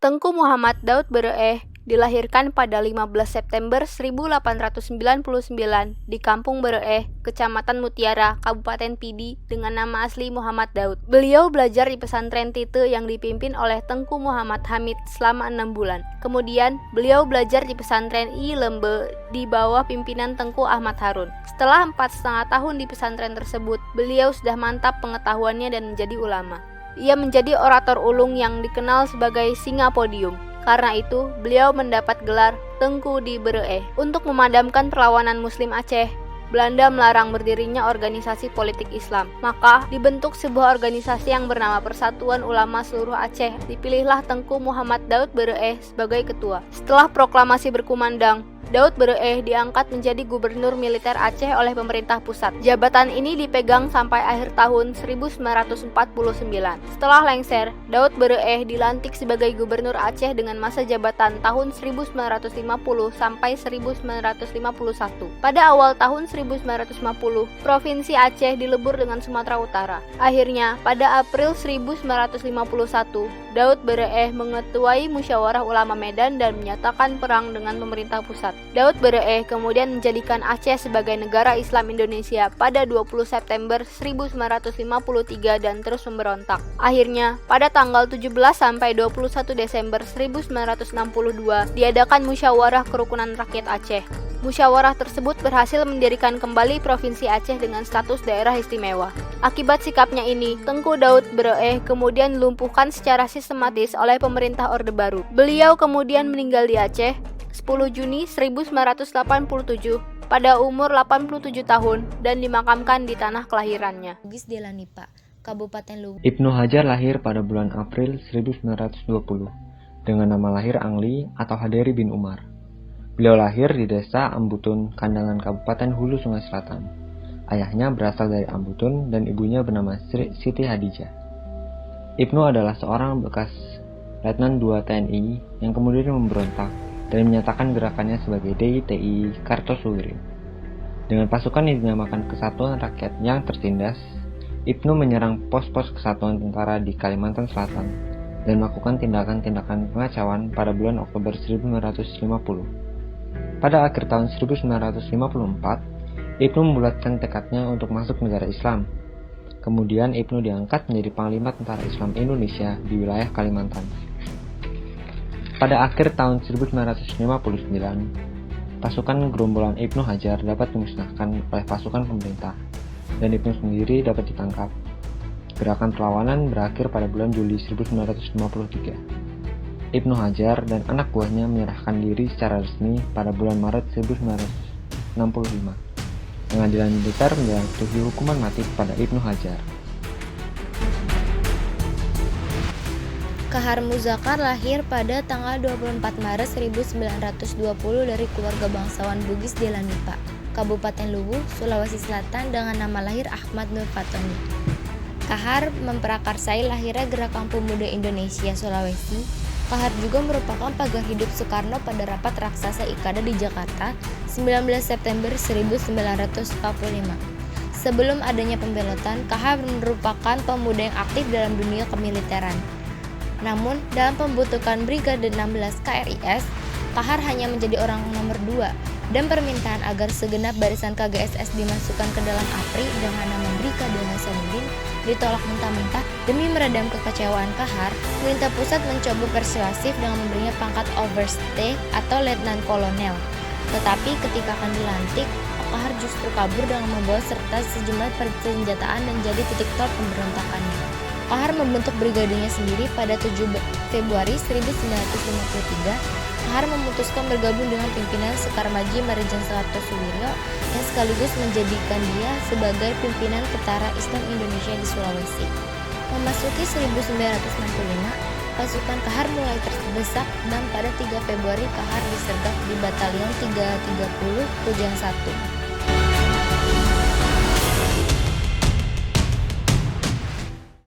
Tengku Muhammad Daud Bereeh dilahirkan pada 15 September 1899 di Kampung Bereeh, Kecamatan Mutiara, Kabupaten Pidi dengan nama asli Muhammad Daud. Beliau belajar di pesantren Tite yang dipimpin oleh Tengku Muhammad Hamid selama 6 bulan. Kemudian, beliau belajar di pesantren I Lembe di bawah pimpinan Tengku Ahmad Harun. Setelah 4,5 tahun di pesantren tersebut, beliau sudah mantap pengetahuannya dan menjadi ulama. Ia menjadi orator ulung yang dikenal sebagai singa podium. Karena itu, beliau mendapat gelar Tengku di Bereeh. Untuk memadamkan perlawanan Muslim Aceh, Belanda melarang berdirinya organisasi politik Islam. Maka, dibentuk sebuah organisasi yang bernama Persatuan Ulama Seluruh Aceh. Dipilihlah Tengku Muhammad Daud Bereeh sebagai ketua. Setelah proklamasi berkumandang, Daud Bereeh diangkat menjadi gubernur militer Aceh oleh pemerintah pusat. Jabatan ini dipegang sampai akhir tahun 1949. Setelah lengser, Daud Bereeh dilantik sebagai gubernur Aceh dengan masa jabatan tahun 1950 sampai 1951. Pada awal tahun 1950, Provinsi Aceh dilebur dengan Sumatera Utara. Akhirnya, pada April 1951, Daud Bereeh mengetuai Musyawarah Ulama Medan dan menyatakan perang dengan pemerintah pusat. Daud Bereeh kemudian menjadikan Aceh sebagai negara Islam Indonesia pada 20 September 1953 dan terus memberontak. Akhirnya, pada tanggal 17 sampai 21 Desember 1962 diadakan Musyawarah Kerukunan Rakyat Aceh. Musyawarah tersebut berhasil mendirikan kembali Provinsi Aceh dengan status daerah istimewa. Akibat sikapnya ini, Tengku Daud Bereeh kemudian dilumpuhkan secara sistematis oleh pemerintah Orde Baru. Beliau kemudian meninggal di Aceh 10 Juni 1987 pada umur 87 tahun dan dimakamkan di tanah kelahirannya. Bugis Delanipa, Kabupaten Luwu. Ibnu Hajar lahir pada bulan April 1920 dengan nama lahir Angli atau Haderi bin Umar. Beliau lahir di desa Ambutun, Kandangan, Kabupaten Hulu Sungai Selatan. Ayahnya berasal dari Ambutun dan ibunya bernama Siti Hadijah. Ibnu adalah seorang bekas Letnan II TNI yang kemudian memberontak dan menyatakan gerakannya sebagai DITI Kartosuwiryo. Dengan pasukan yang dinamakan Kesatuan Rakyat yang tertindas, Ibnu menyerang pos-pos kesatuan tentara di Kalimantan Selatan dan melakukan tindakan-tindakan pengacauan pada bulan Oktober 1950. Pada akhir tahun 1954, Ibnu membulatkan tekadnya untuk masuk negara Islam. Kemudian Ibnu diangkat menjadi Panglima Tentara Islam Indonesia di wilayah Kalimantan. Pada akhir tahun 1959, pasukan gerombolan Ibnu Hajar dapat dimusnahkan oleh pasukan pemerintah, dan Ibnu sendiri dapat ditangkap. Gerakan perlawanan berakhir pada bulan Juli 1953. Ibnu Hajar dan anak buahnya menyerahkan diri secara resmi pada bulan Maret 1965. Pengadilan militer menjatuhi hukuman mati kepada Ibnu Hajar. Kahar Muzakar lahir pada tanggal 24 Maret 1920 dari keluarga bangsawan Bugis Delanipa, Kabupaten Luwu, Sulawesi Selatan dengan nama lahir Ahmad Nur Fatoni. Kahar memprakarsai lahirnya Gerakan Pemuda Indonesia Sulawesi. Kahar juga merupakan pagar hidup Soekarno pada rapat raksasa Ikada di Jakarta 19 September 1945. Sebelum adanya pembelotan, Kahar merupakan pemuda yang aktif dalam dunia kemiliteran. Namun, dalam pembentukan Brigade 16 KRIS, Kahar hanya menjadi orang nomor 2, dan permintaan agar segenap barisan KGSS dimasukkan ke dalam APRI dengan nama Brigade Hasanuddin ditolak mentah-mentah. Demi meredam kekecewaan Kahar, pemerintah pusat mencoba persuasif dengan memberinya pangkat overstay atau letnan kolonel. Tetapi ketika akan dilantik, Kahar justru kabur dengan membawa serta sejumlah persenjataan dan jadi titik tol pemberontakannya. Kahar membentuk brigadenya sendiri pada 7 Februari 1953. Kahar memutuskan bergabung dengan pimpinan Sekar Maji Marijan Kartosuwiryo yang sekaligus menjadikan dia sebagai pimpinan Tentara Islam Indonesia di Sulawesi. Memasuki 1965, pasukan Kahar mulai terdesak dan pada 3 Februari Kahar disergap di Batalion 330 Kujang 1.